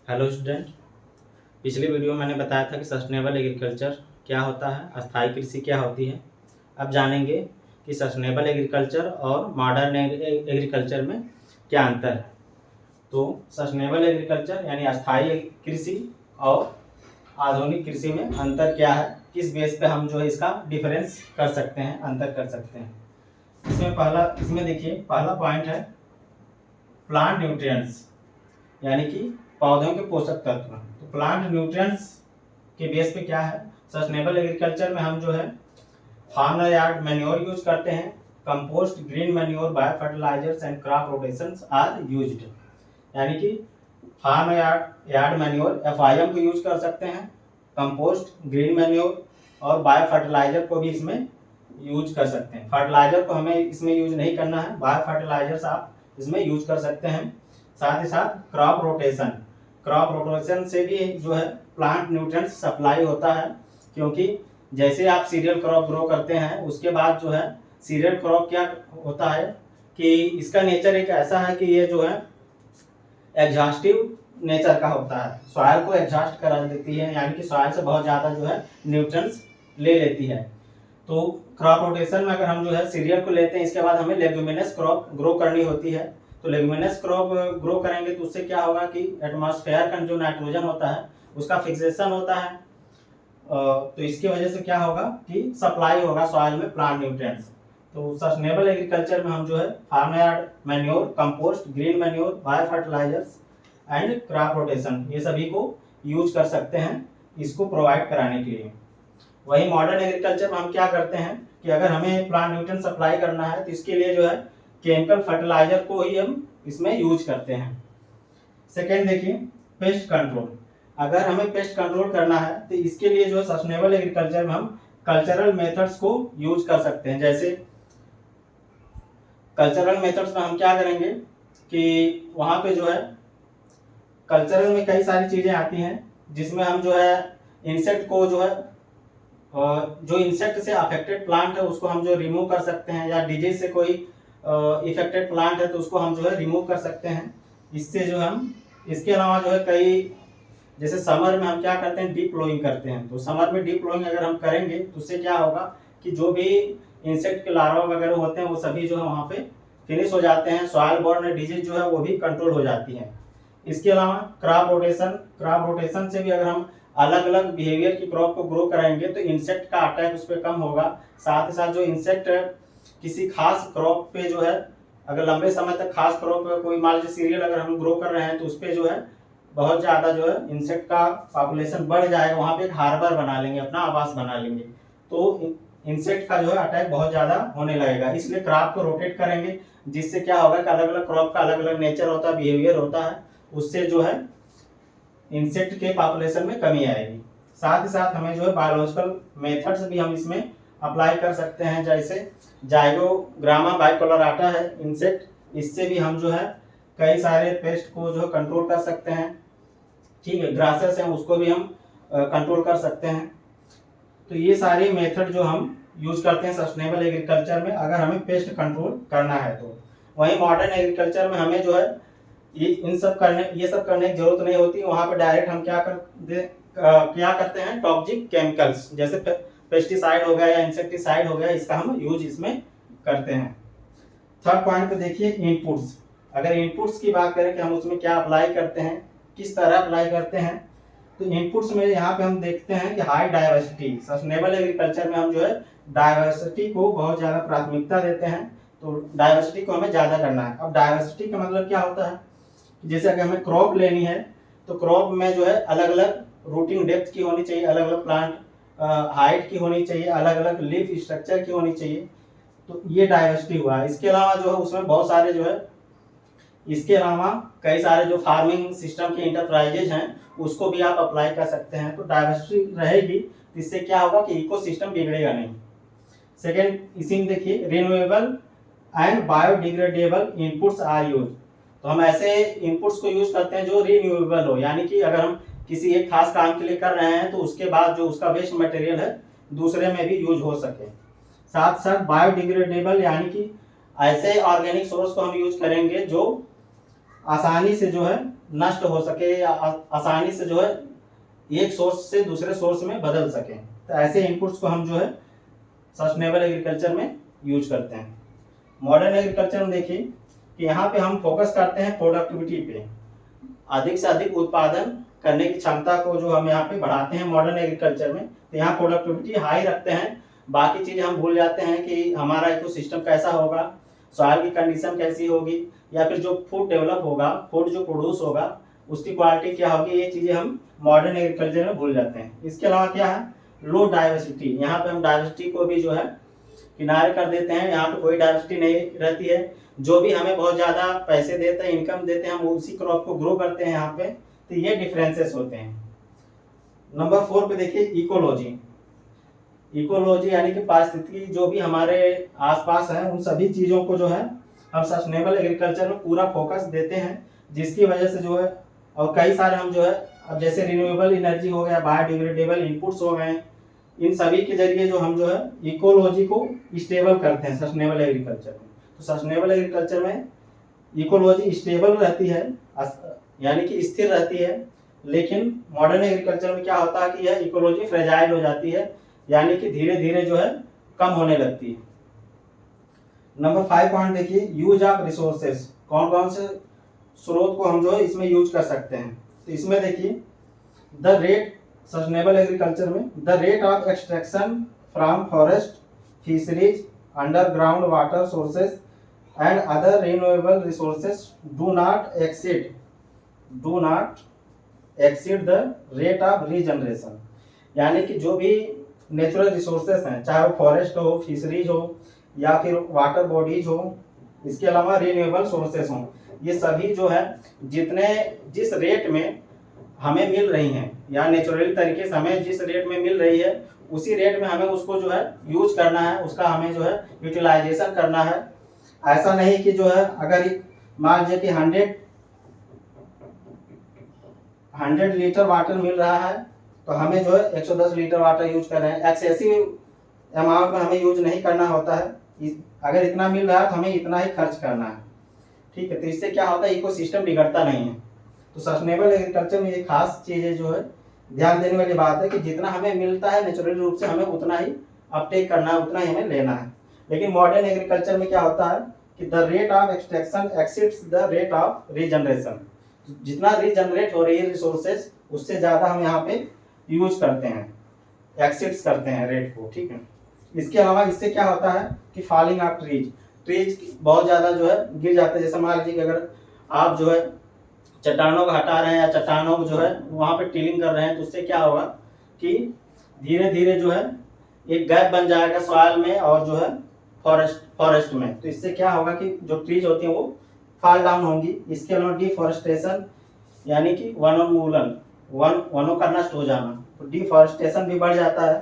Hello student. पिछले video में मैंने बताया था कि सस्टेनेबल एग्रीकल्चर क्या होता है, स्थायी कृषि क्या होती है। अब जानेंगे कि सस्टेनेबल एग्रीकल्चर और मॉडर्न एग्रीकल्चर में क्या अंतर है। तो सस्टेनेबल एग्रीकल्चर यानी स्थायी कृषि और आधुनिक कृषि में अंतर क्या है, किस बेस पे हम जो है इसका डिफरेंस कर सकते हैं, अंतर कर सकते हैं। इसमें देखिए पहला पॉइंट है प्लांट न्यूट्रिएंट्स, यानी कि पौधों के पोषक तत्व। तो प्लांट न्यूट्रिएंट्स के बेस पे क्या है, सस्टेनेबल एग्रीकल्चर में हम जो है फार्म यार्ड मैन्योर यूज करते हैं, compost, green manure, bio fertilisers and crop rotations are used. यानी कि फार्म यार्ड मैन्योर FIM को यूज कर सकते हैं, कंपोस्ट, ग्रीन मैन्योर और बायो फर्टिलाइजर को भी इसमें यूज कर सकते हैं। फर्टिलाइजर को हमें इसमें यूज नहीं करना है, बायो फर्टिलाइजर्स आप इसमें यूज कर सकते हैं। साथ ही साथ क्रॉप रोटेशन से भी जो है प्लांट न्यूट्रिएंट्स सप्लाई होता है, क्योंकि जैसे आप सीरियल क्रॉप ग्रो करते हैं उसके बाद जो है सीरियल क्रॉप क्या होता है कि इसका नेचर एक ऐसा है कि ये जो है एग्जॉस्टिव नेचर का होता है, सॉइल को एग्जॉस्ट करा देती है, यानी कि सॉइल से बहुत ज़्यादा जो है न्यूट्रिएंट्स ले लेती है। तो क्रॉप रोटेशन में अगर हम जो है सीरियल को लेते हैं, इसके बाद हमें लेग्यूमिनस क्रॉप ग्रो करनी होती है। तो लेग्यूमिनस क्रॉप ग्रो करेंगे तो उससे क्या होगा कि एटमॉस्फेयर का जो नाइट्रोजन होता है उसका फिक्सेशन होता है। तो इसकी वजह से क्या होगा कि सप्लाई होगा सॉइल में प्लांट न्यूट्रिएंट्स। तो सस्टेनेबल एग्रीकल्चर में हम जो है farm yard manure, compost, green manure, bio fertilisers and crop rotation ये सभी को यूज कर सकते हैं इसको प्रोवाइड कराने के लिए। वही मॉडर्न एग्रीकल्चर में हम क्या करते हैं कि अगर हमें प्लांट न्यूट्रिएंट सप्लाई करना है तो इसके लिए जो है केमिकल फर्टिलाइजर को ही हम इसमें यूज करते हैं। सेकेंड देखिए पेस्ट कंट्रोल। अगर हमें पेस्ट कंट्रोल करना है तो इसके लिए जो है सस्टेनेबल एग्रीकल्चर में हम कल्चरल मेथड्स को यूज कर सकते हैं। जैसे कल्चरल मेथड्स में हम क्या करेंगे कि वहाँ पे जो है कल्चरल में कई सारी चीज़ें आती हैं जिसमें हम जो है इंसेक्ट को जो है जो इंसेक्ट से अफेक्टेड प्लांट है उसको हम जो रिमूव कर सकते हैं, या डिजीज से कोई इफेक्टेड प्लांट है तो उसको हम जो है रिमूव कर सकते हैं। इससे जो हम इसके अलावा जो है कई जैसे समर में हम क्या करते हैं डीप फ्लोइंग करते हैं। तो समर में डीप फ्लोइंग अगर हम करेंगे तो उससे क्या होगा कि जो भी इंसेक्ट के लार्वा वगैरह होते हैं वो सभी जो है वहाँ पे फिनिश हो जाते हैं, सॉइल बोर्न डिजीज जो है वो भी कंट्रोल हो जाती है। इसके अलावा क्रॉप रोटेशन से भी अगर हम अलग अलग बिहेवियर की क्रॉप को ग्रो कराएंगे तो इंसेक्ट का अटैक उस पर कम होगा। साथ ही साथ जो इंसेक्ट किसी खास क्रॉप पे जो है अगर लंबे समय तक खास क्रॉप पे कोई मान लीजिए सीरियल अगर हम ग्रो कर रहे हैं तो उस पर जो है बहुत ज़्यादा जो है इंसेक्ट का पॉपुलेशन बढ़ जाएगा, वहाँ पे एक हार्बर बना लेंगे, अपना आवास बना लेंगे, तो इंसेक्ट का जो है अटैक बहुत ज़्यादा होने लगेगा। इसलिए क्रॉप को रोटेट करेंगे जिससे क्या होगा कि अलग अलग क्रॉप का अलग अलग नेचर होता है, बिहेवियर होता है, उससे जो है इंसेक्ट के पॉपुलेशन में कमी आएगी। साथ ही साथ हमें जो है बायोलॉजिकल मेथड्स भी हम इसमें अप्लाई कर सकते हैं। जैसे जाइगोग्रामा बाइकोलराटा है इंसेक्ट, इससे भी हम जो है कई सारे पेस्ट को जो कंट्रोल कर सकते हैं। ठीक है, ग्रासेस हैं उसको भी हम कंट्रोल कर सकते हैं। तो ये सारे मेथड जो हम यूज करते हैं सस्टेनेबल एग्रीकल्चर में अगर हमें पेस्ट कंट्रोल करना है। तो वहीं मॉडर्न एग्रीकल्चर में हमें जो है ये सब करने की जरूरत नहीं होती। वहाँ पे डायरेक्ट हम क्या करते हैं टॉक्सिक केमिकल्स जैसे पेस्टिसाइड हो गया या इंसेक्टिसाइड हो गया, इसका हम यूज इसमें करते हैं। थर्ड पॉइंट पे देखिए इनपुट्स। अगर इनपुट्स की बात करें कि हम उसमें क्या अप्लाई करते हैं, किस तरह अप्लाई करते हैं, तो इनपुट्स में यहाँ पे हम देखते हैं कि हाई डाइवर्सिटी। सस्टेनेबल एग्रीकल्चर में हम जो है डाइवर्सिटी को बहुत ज़्यादा प्राथमिकता देते हैं, तो डाइवर्सिटी को हमें ज़्यादा करना है। अब डाइवर्सिटी का मतलब क्या होता है, जैसे अगर हमें क्रॉप लेनी है तो क्रॉप में जो है अलग अलग रूटिंग डेप्थ की होनी चाहिए, अलग अलग प्लांट हाइट की होनी चाहिए, अलग अलग लीफ स्ट्रक्चर की होनी चाहिए। तो ये डाइवर्सिटी हुआ। इसके अलावा जो है उसमें बहुत सारे जो है इसके अलावा कई सारे जो फार्मिंग सिस्टम के इंटरप्राइजेज हैं उसको भी आप अप्लाई कर सकते हैं। तो डाइवर्सिटी रहेगी तो इससे क्या होगा कि इकोसिस्टम बिगड़ेगा नहीं। सेकेंड, इसी में देखिए renewable and biodegradable inputs are use. तो हम ऐसे इनपुट्स को यूज करते हैं जो रिन्यूएबल हो, यानी कि अगर हम किसी एक खास काम के लिए कर रहे हैं तो उसके बाद जो उसका वेस्ट मटेरियल है दूसरे में भी यूज हो सके। साथ साथ बायोडिग्रेडेबल यानी कि ऐसे ऑर्गेनिक सोर्स को हम यूज करेंगे जो आसानी से जो है नष्ट हो सके या आसानी से जो है एक सोर्स से दूसरे सोर्स में बदल सके। तो ऐसे इनपुट्स को हम जो है सस्टेनेबल एग्रीकल्चर में यूज करते हैं। मॉडर्न एग्रीकल्चर में देखिए कि यहाँ पे हम फोकस करते हैं प्रोडक्टिविटी पे, अधिक से अधिक उत्पादन करने की क्षमता को जो हम यहाँ पे बढ़ाते हैं मॉडर्न एग्रीकल्चर में। तो यहाँ प्रोडक्टिविटी हाई रखते हैं, बाकी चीज़ें हम भूल जाते हैं कि हमारा इकोसिस्टम कैसा होगा, सॉइल की कंडीशन कैसी होगी, या फिर जो फूड डेवलप होगा, फूड जो प्रोड्यूस होगा उसकी क्वालिटी क्या होगी, ये चीज़ें हम मॉडर्न एग्रीकल्चर में भूल जाते हैं। इसके अलावा क्या है, लो डाइवर्सिटी, यहाँ पे हम डाइवर्सिटी को भी जो है किनारे कर देते हैं, यहाँ पे कोई डाइवर्सिटी नहीं रहती है। जो भी हमें बहुत ज़्यादा पैसे देते हैं, इनकम देते हैं, हम उसी क्रॉप को ग्रो करते हैं यहाँ पे। तो ये डिफरेंसेस होते हैं। नंबर 4 पे देखिए इकोलॉजी। इकोलॉजी यानी कि पारिस्थितिकी जो भी हमारे आसपास है उन सभी चीज़ों को जो है हम सस्टेनेबल एग्रीकल्चर में पूरा फोकस देते हैं, जिसकी वजह से जो है और कई सारे हम जो है अब जैसे रिन्यूएबल एनर्जी हो गया, बायोडिग्रेडेबल इनपुट्स हो गए, इन सभी के जरिए जो हम जो है इकोलॉजी को स्टेबल करते हैं सस्टेनेबल एग्रीकल्चर में। तो सस्टेनेबल एग्रीकल्चर में इकोलॉजी स्टेबल रहती है, यानी कि स्थिर रहती है। लेकिन मॉडर्न एग्रीकल्चर में क्या होता है कि यह इकोलॉजी फ्रेजाइल हो जाती है, यानी कि धीरे धीरे जो है कम होने लगती है। नंबर 5 पॉइंट देखिए, यूज ऑफ रिसोर्सेज। कौन कौन से स्रोत को हम जो है इसमें यूज कर सकते हैं। तो इसमें देखिए द रेट, सस्टेनेबल एग्रीकल्चर में the rate of extraction from forest, fisheries, underground water sources and other renewable resources do not exceed the rate of regeneration. यानी कि जो भी नेचुरल रिसोर्सेस हैं, चाहे वो फॉरेस्ट हो, फिशरीज हो या फिर वाटर बॉडीज हो, इसके अलावा रिन्यूएबल सोर्सेस हों, ये सभी जो है जिस रेट में हमें मिल रही हैं या नेचुरली तरीके से हमें जिस रेट में मिल रही है उसी रेट में हमें उसको जो है यूज करना है, उसका हमें जो है यूटिलाइजेशन करना है। ऐसा नहीं कि जो है अगर मान लीजिए कि 100 लीटर वाटर मिल रहा है तो हमें जो है 110 लीटर वाटर यूज कर रहे हैं। एक्सेसिव अमाउंट में हमें यूज नहीं करना होता है। अगर इतना मिल रहा है तो हमें इतना ही खर्च करना है, ठीक है। तो इससे क्या होता है, इकोसिस्टम बिगड़ता नहीं है। तो सस्टेनेबल एग्रीकल्चर में ये खास चीज़ें जो है ध्यान देने वाली बात है कि जितना हमें मिलता है नेचुरल रूप से हमें उतना ही अपटेक करना है, उतना ही हमें लेना है। लेकिन मॉडर्न एग्रीकल्चर में क्या होता है कि the rate of extraction exceeds the rate of regeneration. जितना रीजनरेट हो रही है रिसोर्सेज उससे ज़्यादा हम यहाँ पे यूज करते हैं, एक्सीड्स करते हैं रेट को, ठीक है। इसके अलावा इससे क्या होता है कि फॉलिंग ऑफ ट्रीज बहुत ज़्यादा जो है गिर जाते हैं। जैसे मान लीजिए कि अगर आप जो है चट्टानों को हटा रहे हैं या चट्टानों को जो है वहाँ पे टिलिंग कर रहे हैं तो उससे क्या होगा कि धीरे धीरे जो है एक गैप बन जाएगा सॉइल में और जो है फॉरेस्ट में। तो इससे क्या होगा कि जो ट्रीज होती हैं वो फॉल डाउन होंगी। इसके अलावा डिफॉरेस्टेशन यानी कि वनों का नष्ट हो जाना, तो डिफॉरेस्टेशन भी बढ़ जाता है।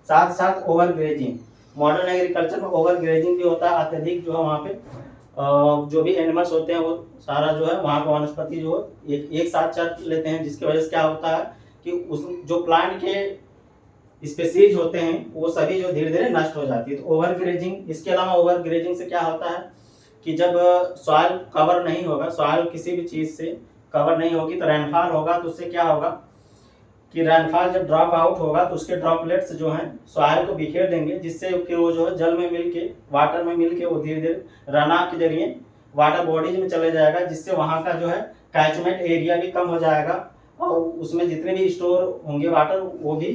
साथ साथ ओवर ग्रेजिंग, मॉडर्न एग्रीकल्चर में ओवर ग्रेजिंग भी होता है, अत्यधिक जो है वहाँ पे जो भी एनिमल्स होते हैं वो सारा जो है वहाँ पे वनस्पति जो एक साथ चल लेते हैं, जिसकी वजह से क्या होता है कि उस जो प्लांट के स्पेसीज होते हैं वो सभी जो धीरे धीरे नष्ट हो जाती है। तो ओवर ग्रेजिंग, इसके अलावा ओवर ग्रेजिंग से क्या होता है कि जब सॉइल कवर नहीं होगा, सॉइल किसी भी चीज़ से कवर नहीं होगी तो रेनफॉल होगा, तो उससे क्या होगा कि रेनफॉल जब ड्रॉप आउट होगा तो उसके ड्रॉपलेट्स जो हैं सॉइल को बिखेर देंगे, जिससे फिर वो जो है जल में मिलके, वाटर में मिलके वो धीरे धीरे रनऑफ के जरिए वाटर बॉडीज में चले जाएगा, जिससे वहाँ का जो है कैचमेंट एरिया भी कम हो जाएगा और उसमें जितने भी स्टोर होंगे वाटर वो भी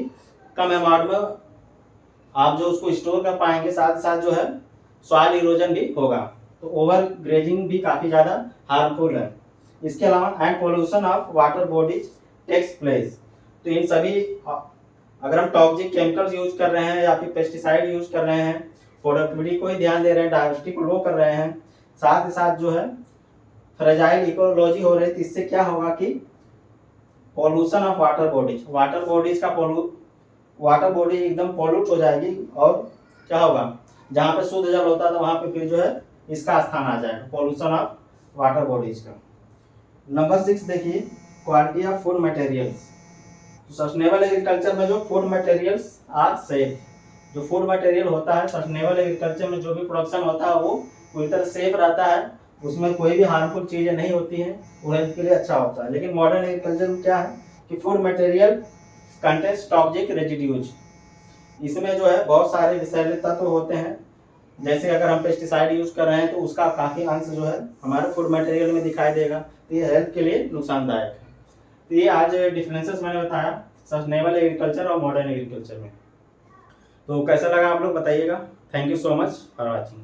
कम अमाउंट में आप जो उसको स्टोर कर पाएंगे। साथ साथ जो है सॉइल इरोजन भी होगा। तो ओवर ग्रेजिंग भी काफ़ी ज़्यादा हार्मफुल है। इसके अलावा and pollution of water bodies takes place. तो इन सभी अगर हम टॉक्सिक केमिकल्स यूज कर रहे हैं या फिर पेस्टिसाइड यूज कर रहे हैं, प्रोडक्टिविटी को ही ध्यान दे रहे हैं, डाइवर्सिटी को लो कर रहे हैं, साथ ही साथ जो है फ्रेजाइल इकोलॉजी हो रही है, तो इससे क्या होगा कि पॉल्यूशन ऑफ वाटर बॉडीज का वाटर बॉडी एकदम पॉल्यूट हो जाएगी और क्या होगा जहाँ पे शुद्ध जल होता था वहाँ पे फिर जो है इसका स्थान आ जाएगा, पॉल्यूशन ऑफ वाटर बॉडीज का। नंबर 6 देखिए क्वालिटी ऑफ फूड मटेरियल्स। तो सस्टेनेबल एग्रीकल्चर में जो फूड मटेरियल्स आर सेफ, जो फूड मटेरियल होता है सस्टेनेबल एग्रीकल्चर में जो भी प्रोडक्शन होता है वो पूरी तरह सेफ रहता है उसमें कोई भी हार्मफुल चीज़ें नहीं होती हैं, वो हेल्थ के लिए अच्छा होता है। लेकिन मॉडर्न एग्रीकल्चर में क्या है कि food material contents toxic residues, इसमें जो है बहुत सारे विषैले तत्व होते हैं। जैसे अगर हम पेस्टिसाइड यूज कर रहे हैं तो उसका काफ़ी अंश जो है हमारे फूड मटेरियल में दिखाई देगा, तो ये हेल्थ के लिए नुकसानदायक है। तो ये आज डिफरेंसेस मैंने बताया सस्टेनेबल एग्रीकल्चर और मॉडर्न एग्रीकल्चर में। तो कैसा लगा आप लोग बताइएगा। Thank you so much for watching.